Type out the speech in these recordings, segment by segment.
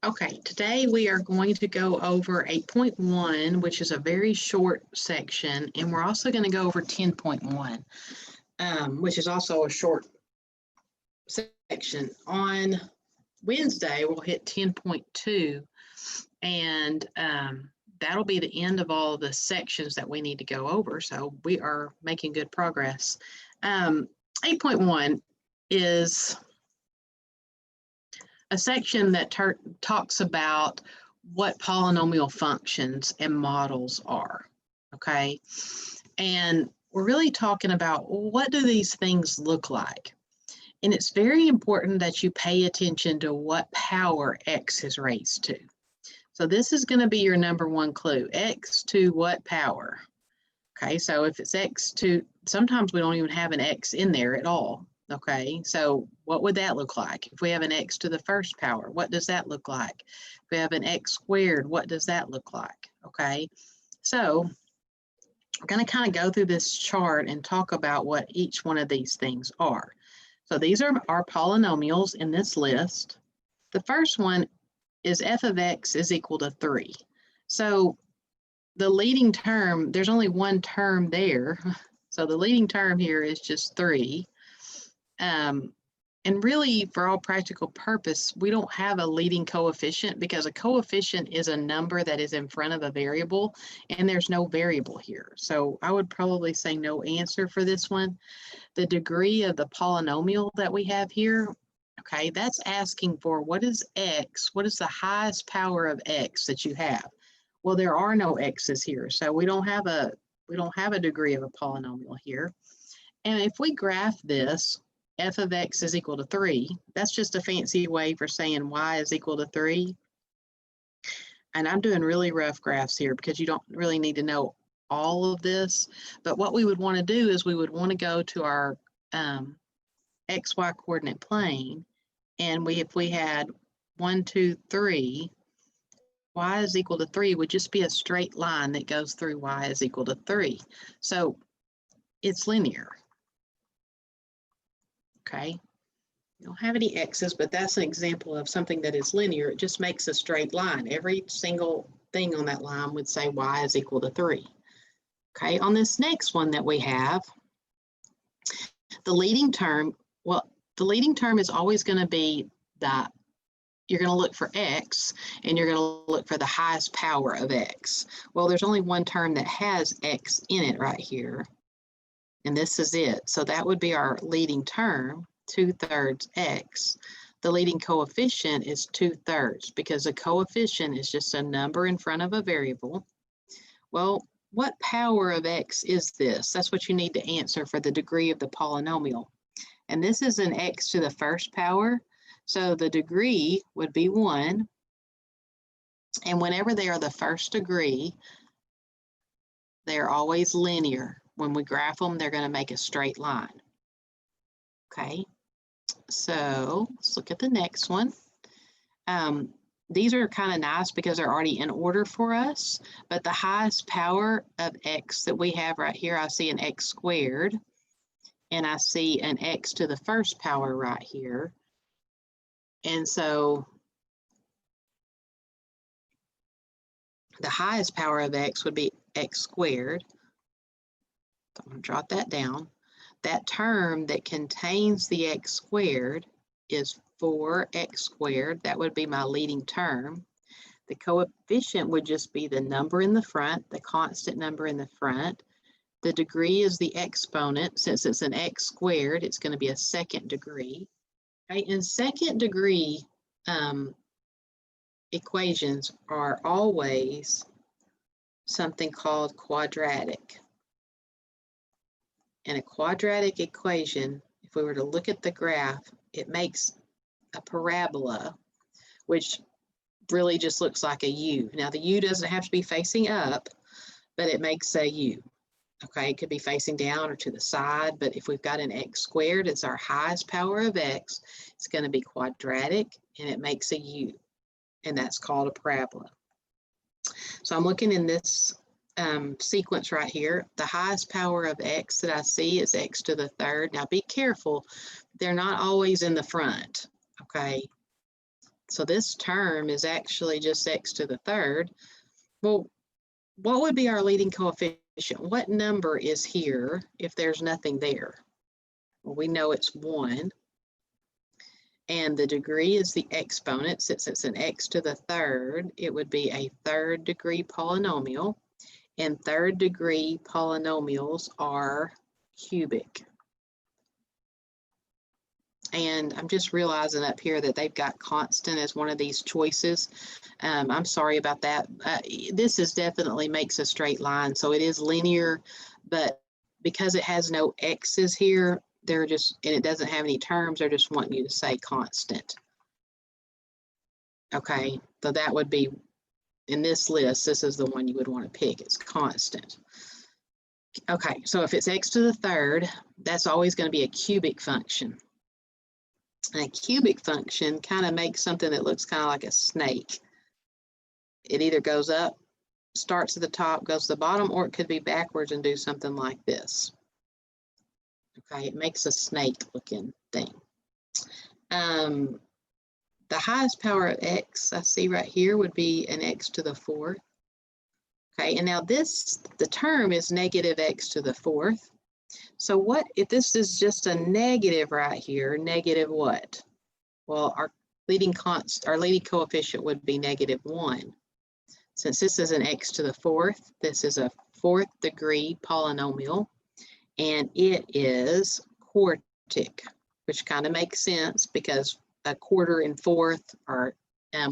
Okay, today we are going to go over 8.1, which is a very short section, and we're also going to go over 10.1, which is also a short section. On Wednesday, we'll hit 10.2, and that'll be the end of all the sections that we need to go over, so we are making good progress. 8.1 is a section that talks about what polynomial functions and models are, okay? And we're really talking about what do these things look like? And it's very important that you pay attention to what power x is raised to. So this is going to be your number one clue, x to what power? Okay, so if it's x to, sometimes we don't even have an x in there at all. Okay, so what would that look like? If we have an x to the first power, what does that look like? If we have an x squared, what does that look like? Okay, so we're going to kind of go through this chart and talk about what each one of these things are. So these are our polynomials in this list. The first one is f of x is equal to 3. So the leading term, there's only one term there. So the leading term here is just 3. And really, for all practical purpose, we don't have a leading coefficient because a coefficient is a number that is in front of a variable, and there's no variable here. So I would probably say no answer for this one. The degree of the polynomial that we have here, okay, that's asking for what is x, what is the highest power of x that you have? Well, there are no x's here, so we don't have a degree of a polynomial here. And if we graph this, f of x is equal to 3. That's just a fancy way for saying y is equal to 3. And I'm doing really rough graphs here because you don't really need to know all of this. But what we would want to do is we would want to go to our xy coordinate plane. And if we had 1, 2, 3, y is equal to 3 would just be a straight line that goes through y is equal to 3. So it's linear. Okay, you don't have any x's, but that's an example of something that is linear. It just makes a straight line. Every single thing on that line would say y is equal to 3. Okay, on this next one that we have, the leading term, well, the leading term is always going to be that you're going to look for x, and you're going to look for the highest power of x. Well, there's only one term that has x in it right here. And this is it. So that would be our leading term, 2/3 x. The leading coefficient is 2/3 because a coefficient is just a number in front of a variable. Well, what power of x is this? That's what you need to answer for the degree of the polynomial. And this is an x to the first power. So the degree would be 1. And whenever they are the first degree, they're always linear. When we graph them, they're going to make a straight line. Okay, so let's look at the next one. These are kind of nice because they're already in order for us, but the highest power of x that we have right here, I see an x squared, and I see an x to the first power right here. And so the highest power of x would be x squared. I'm going to jot that down. That term that contains the x squared is 4x squared. That would be my leading term. The coefficient would just be the number in the front, the constant number in the front. The degree is the exponent. Since it's an x squared, it's going to be a second degree. Okay, and second degree equations are always something called quadratic. And a quadratic equation, if we were to look at the graph, it makes a parabola, which really just looks like a U. Now the U doesn't have to be facing up, but it makes a U. Okay, it could be facing down or to the side, but if we've got an x squared, it's our highest power of x. It's going to be quadratic, and it makes a U, and that's called a parabola. So I'm looking in this sequence right here. The highest power of x that I see is x to the third. Now be careful, they're not always in the front, okay? So this term is actually just x to the third. Well, what would be our leading coefficient? What number is here if there's nothing there? Well, we know it's 1. And the degree is the exponent. Since it's an x to the third, it would be a third degree polynomial. And third degree polynomials are cubic. And I'm just realizing up here that they've got constant as one of these choices. I'm sorry about that. This is definitely makes a straight line, so it is linear, but because it has no x's here, they're just, and it doesn't have any terms, they're just wanting you to say constant. Okay, so that would be, in this list, this is the one you would want to pick, it's constant. Okay, so if it's x to the third, that's always going to be a cubic function. And a cubic function kind of makes something that looks kind of like a snake. It either goes up, starts at the top, goes to the bottom, or it could be backwards and do something like this. Okay, it makes a snake looking thing. The highest power of x I see right here would be an x to the fourth. Okay, and now this, the term is negative x to the fourth. So what if this is just a negative right here? Negative what? Well, our leading coefficient would be -1. Since this is an x to the fourth, this is a fourth degree polynomial, and it is quartic, which kind of makes sense because a quarter and fourth are,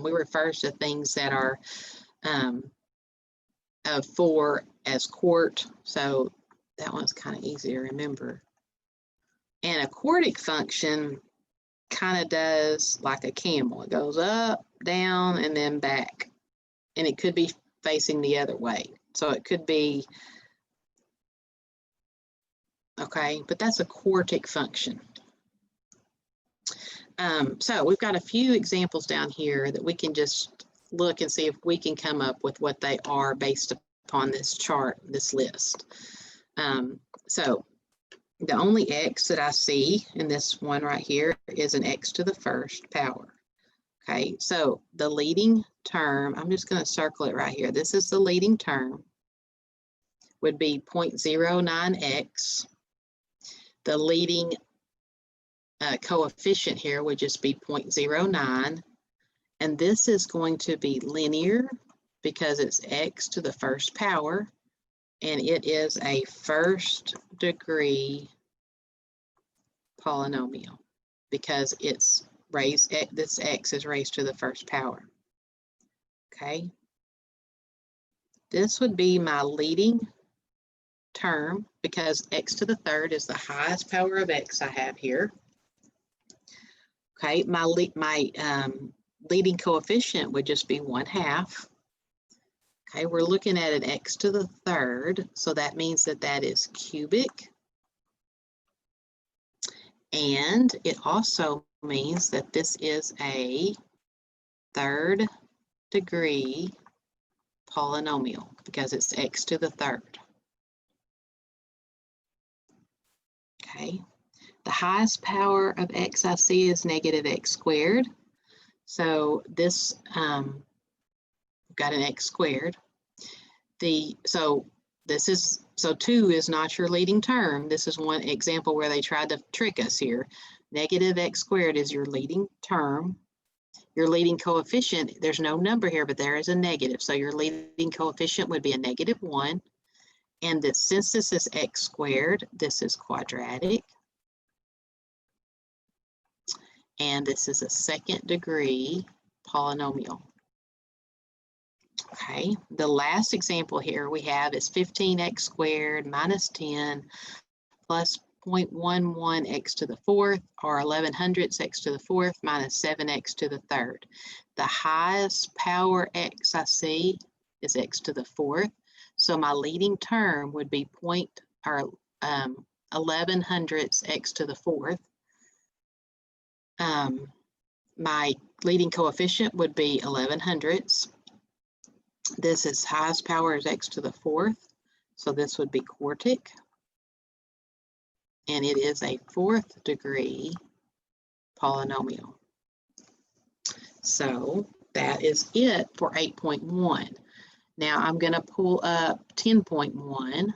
we refer to things that are of 4 as quart, so that one's kind of easy to remember. And a quartic function kind of does like a camel. It goes up, down, and then back. And it could be facing the other way. So it could be, okay, but that's a quartic function. So we've got a few examples down here that we can just look and see if we can come up with what they are based upon this chart, this list. So the only x that I see in this one right here is an x to the first power. Okay, so the leading term, I'm just going to circle it right here. This is the leading term, would be 0.09x. The leading coefficient here would just be 0.09. And this is going to be linear because it's x to the first power. And it is a first degree polynomial because it's raised, this x is raised to the first power. Okay. This would be my leading term because x to the third is the highest power of x I have here. Okay, my leading coefficient would just be 1/2. Okay, we're looking at an x to the third, so that means that that is cubic. And it also means that this is a third degree polynomial because it's x to the third. Okay, the highest power of x I see is -x². So this, we've got an x squared. So 2 is not your leading term. This is one example where they tried to trick us here. -x² is your leading term. Your leading coefficient, there's no number here, but there is a negative. So your leading coefficient would be a -1. And that since this is x², this is quadratic. And this is a second degree polynomial. Okay, the last example here we have is 15x² minus 10 plus 0.11x to the fourth, or 1100 x to the fourth minus 7x to the third. The highest power x I see is x to the fourth. So my leading term would be 1100 x to the fourth. My leading coefficient would be 1100. This is highest power is x to the fourth. So this would be quartic. And it is a fourth degree polynomial. So that is it for 8.1. Now I'm going to pull up 10.1.